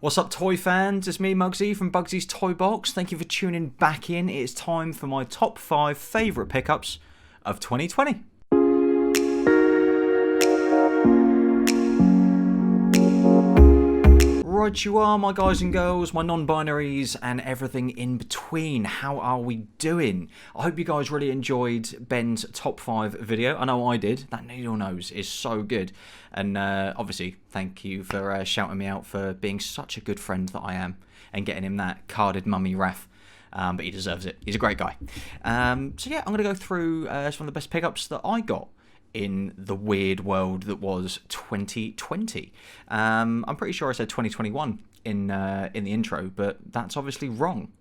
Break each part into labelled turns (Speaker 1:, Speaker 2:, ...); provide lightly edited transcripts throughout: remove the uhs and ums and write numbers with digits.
Speaker 1: What's up, toy fans? It's me, Mugsy, from Bugsy's Toy Box. Thank you for tuning back in. It is time for my top 5 favourite pickups of 2020. Right you are, my guys and girls, my non-binaries, and everything in between. How are we doing? I hope you guys really enjoyed Ben's top 5 video. I know I did. That needle nose is so good. And obviously, thank you for shouting me out for being such a good friend that I am and getting him that carded mummy ref. But he deserves it. He's a great guy. So yeah, I'm going to go through some of the best pickups that I got in the weird world that was 2020. I'm pretty sure I said 2021 in the intro, but that's obviously wrong.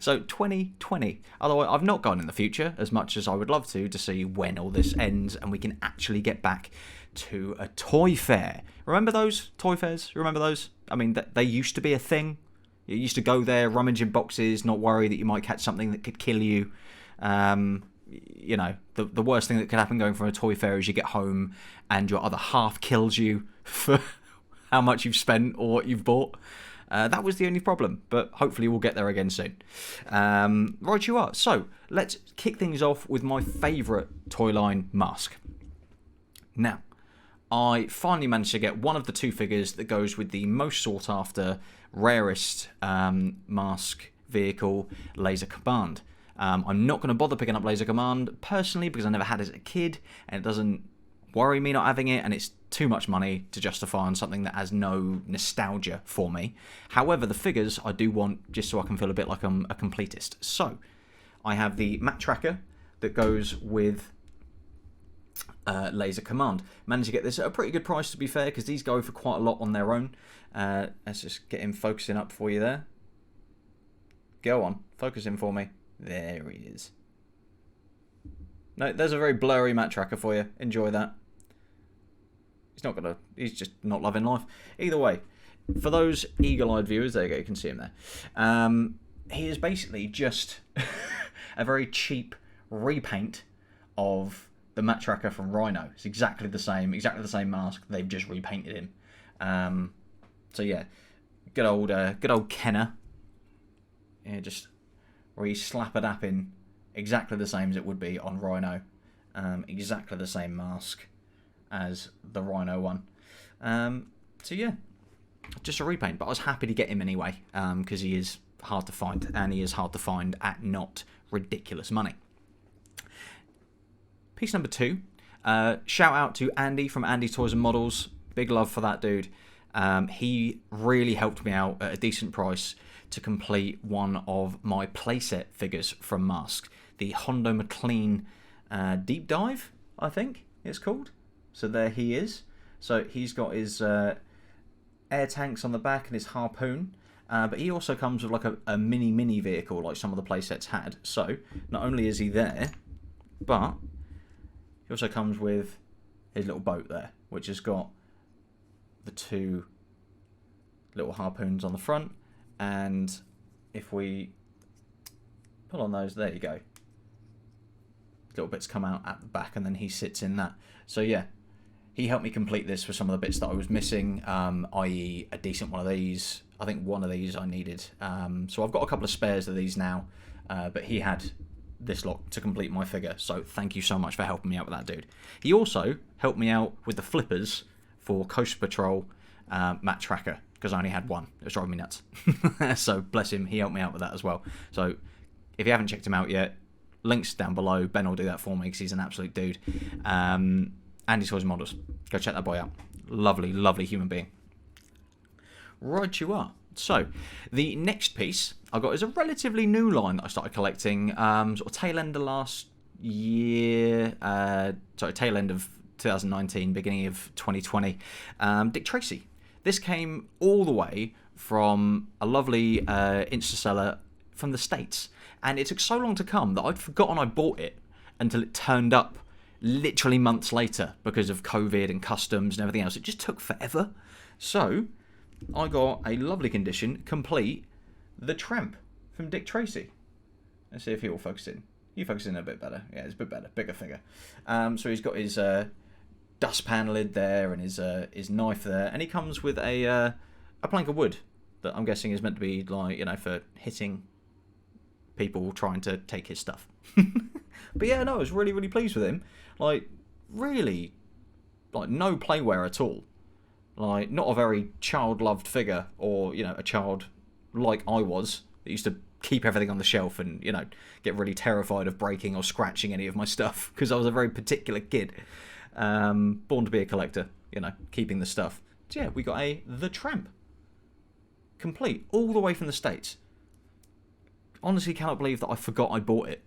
Speaker 1: So 2020. Although I've not gone in the future as much as I would love to see when all this ends and we can actually get back to a toy fair. Remember those toy fairs? Remember those? I mean, they used to be a thing. You used to go there, rummage in boxes, not worry that you might catch something that could kill you. You know, the worst thing that could happen going from a toy fair is you get home and your other half kills you for how much you've spent or what you've bought. That was the only problem, but hopefully we'll get there again soon. Right you are. So, let's kick things off with my favourite toy line mask. Now, I finally managed to get one of the 2 figures that goes with the most sought after, rarest mask vehicle, Laser Command. I'm not going to bother picking up Laser Command personally because I never had it as a kid and it doesn't worry me not having it, and it's too much money to justify on something that has no nostalgia for me. However, the figures I do want just so I can feel a bit like I'm a completist. So, I have the Mat Tracker that goes with Laser Command. Managed to get this at a pretty good price, to be fair, because these go for quite a lot on their own. Let's just get him focusing up for you there. Go on, focus in for me. There he is. No, there's a very blurry Mat Tracker for you. Enjoy that. He's just not loving life. Either way, for those eagle-eyed viewers, there you go, you can see him there. He is basically just a very cheap repaint of the Mat Tracker from Rhino. It's exactly the same mask. They've just repainted him. So yeah, good old Kenner. Yeah, just where you slap it up in exactly the same as it would be on Rhino. Exactly the same mask as the Rhino one. So yeah, just a repaint, but I was happy to get him anyway, because he is hard to find, and he is hard to find at not ridiculous money. Piece number 2, shout out to Andy from Andy's Toys and Models. Big love for that dude. He really helped me out at a decent price to complete one of my playset figures from Mask. The Hondo McLean Deep Dive, I think it's called. So there he is. So he's got his air tanks on the back and his harpoon. But he also comes with like a mini vehicle like some of the playsets had. So not only is he there, but he also comes with his little boat there, which has got the 2 little harpoons on the front. And if we pull on those, there you go. Little bits come out at the back, and then he sits in that. So yeah, he helped me complete this for some of the bits that I was missing, i.e. a decent one of these. I think one of these I needed. So I've got a couple of spares of these now, but he had this lot to complete my figure. So thank you so much for helping me out with that, dude. He also helped me out with the flippers for Coast Patrol Mat Tracker, because I only had one. It was driving me nuts. So bless him, he helped me out with that as well. So if you haven't checked him out yet, links down below. Ben will do that for me because he's an absolute dude. Andy's Toys and Models. Go check that boy out. Lovely, lovely human being. Right you are. So the next piece I got is a relatively new line that I started collecting sort of tail end of last year. Tail end of 2019, beginning of 2020. Dick Tracy. This came all the way from a lovely Insta seller from the States. And it took so long to come that I'd forgotten I bought it until it turned up literally months later because of COVID and customs and everything else. It just took forever. So I got a lovely condition, complete, the Tramp from Dick Tracy. Let's see if he will focus in. You focus in a bit better. Yeah, it's a bit better. Bigger figure. So he's got his dustpan lid there and his knife there, and he comes with a plank of wood that I'm guessing is meant to be like, you know, for hitting people trying to take his stuff. But yeah, no, I was really, really pleased with him. Like, really, like, no playwear at all. Like, not a very child-loved figure, or, you know, a child like I was, that used to keep everything on the shelf and, you know, get really terrified of breaking or scratching any of my stuff, because I was a very particular kid. Born to be a collector, you know, keeping the stuff. So yeah, we got The Tramp. Complete, all the way from the States. Honestly cannot believe that I forgot I bought it.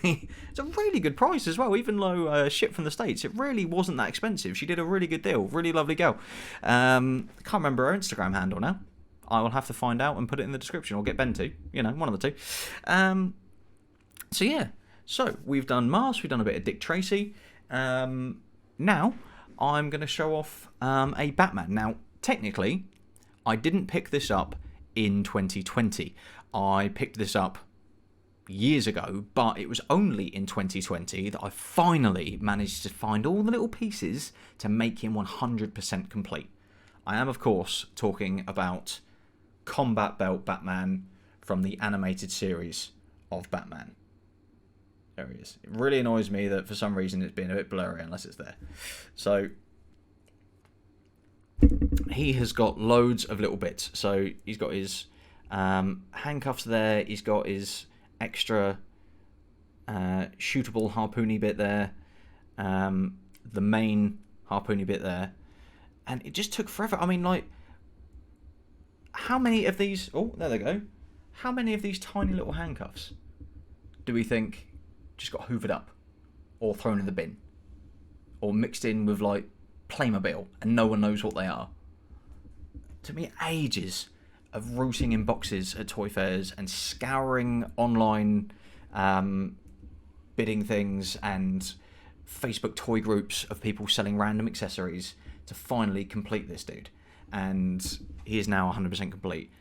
Speaker 1: It's a really good price as well, even though shipped from the States. It really wasn't that expensive. She did a really good deal. Really lovely girl. Can't remember her Instagram handle now. I will have to find out and put it in the description, or get Ben to. You know, one of the two. So yeah. So we've done Mars. We've done a bit of Dick Tracy. Now I'm going to show off a Batman. Now, technically, I didn't pick this up in 2020. I picked this up years ago, but it was only in 2020 that I finally managed to find all the little pieces to make him 100% complete. I am, of course, talking about Combat Belt Batman from the animated series of Batman. There he is. It really annoys me that for some reason it's been a bit blurry unless it's there. So he has got loads of little bits. So he's got his handcuffs there. He's got his extra shootable harpoony bit there. The main harpoony bit there. And it just took forever. I mean, like, how many of these... Oh, there they go. How many of these tiny little handcuffs do we think just got hoovered up? Or thrown in the bin? Or mixed in with, like, Playmobil and no one knows what they are? Took me ages of rooting in boxes at toy fairs and scouring online bidding things and Facebook toy groups of people selling random accessories to finally complete this dude. And he is now 100% complete,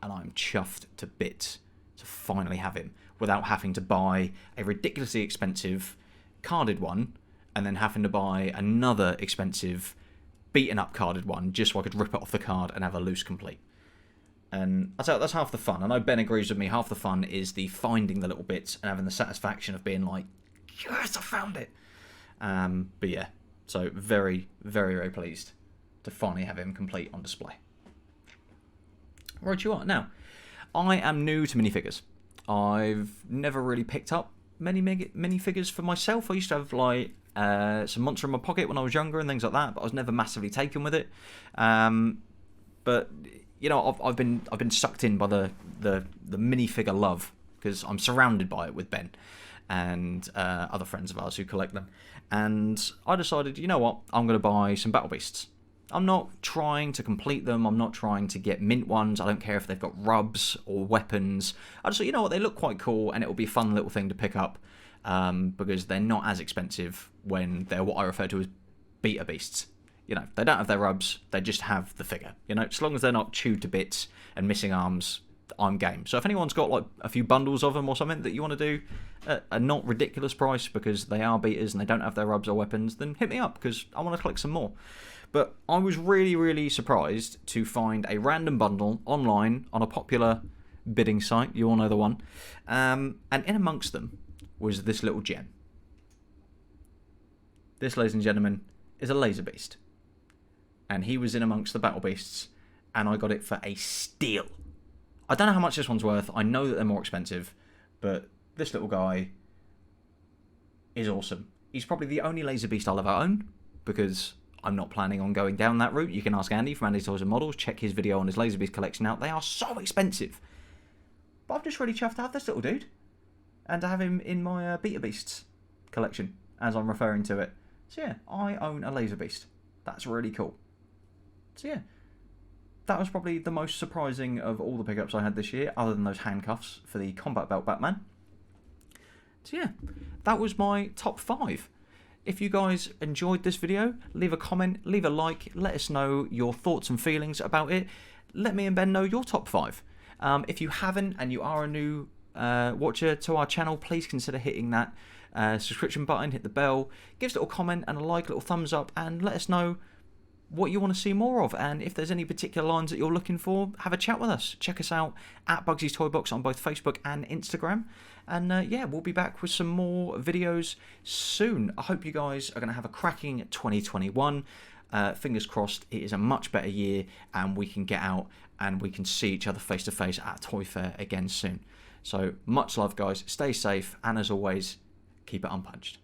Speaker 1: and I'm chuffed to bits to finally have him without having to buy a ridiculously expensive carded one and then having to buy another expensive beaten up carded one just so I could rip it off the card and have a loose complete. And that's half the fun. I know Ben agrees with me. Half the fun is the finding the little bits and having the satisfaction of being like, yes, I found it. But yeah, so very, very, very pleased to finally have him complete on display. Right you are. Now, I am new to minifigures. I've never really picked up many minifigures for myself. I used to have like some Monster in my pocket when I was younger and things like that, but I was never massively taken with it. But you know, I've been sucked in by the minifigure love because I'm surrounded by it with Ben and other friends of ours who collect them. And I decided, you know what, I'm going to buy some Battle Beasts. I'm not trying to complete them. I'm not trying to get mint ones. I don't care if they've got rubs or weapons. I just thought, you know what, they look quite cool and it'll be a fun little thing to pick up because they're not as expensive when they're what I refer to as beta beasts. You know, they don't have their rubs. They just have the figure. You know, as long as they're not chewed to bits and missing arms, I'm game. So if anyone's got like a few bundles of them or something that you want to do at a not ridiculous price because they are beaters and they don't have their rubs or weapons, then hit me up because I want to collect some more. But I was really, really surprised to find a random bundle online on a popular bidding site. You all know the one. And in amongst them was this little gem. This, ladies and gentlemen, is a laser beast. And he was in amongst the Battle Beasts, and I got it for a steal. I don't know how much this one's worth. I know that they're more expensive, but this little guy is awesome. He's probably the only laser beast I'll ever own, because I'm not planning on going down that route. You can ask Andy from Andy Toys and Models. Check his video on his laser beast collection out. They are so expensive. But I'm just really chuffed to have this little dude, and to have him in my Beta Beasts collection, as I'm referring to it. So yeah, I own a laser beast. That's really cool. So yeah, that was probably the most surprising of all the pickups I had this year, other than those handcuffs for the Combat Belt Batman. So yeah, that was my top 5. If you guys enjoyed this video, leave a comment, leave a like, let us know your thoughts and feelings about it. Let me and Ben know your top 5. If you haven't and you are a new watcher to our channel, please consider hitting that subscription button, hit the bell, give us a little comment and a like, a little thumbs up, and let us know what you want to see more of, and if there's any particular lines that you're looking for, have a chat with us. Check us out at Bugsy's Toy Box on both Facebook and Instagram, and yeah, we'll be back with some more videos soon. I hope you guys are going to have a cracking 2021. Fingers crossed it is a much better year and we can get out and we can see each other face to face at Toy Fair again soon. So much love, guys, stay safe, and as always, keep it unpunched.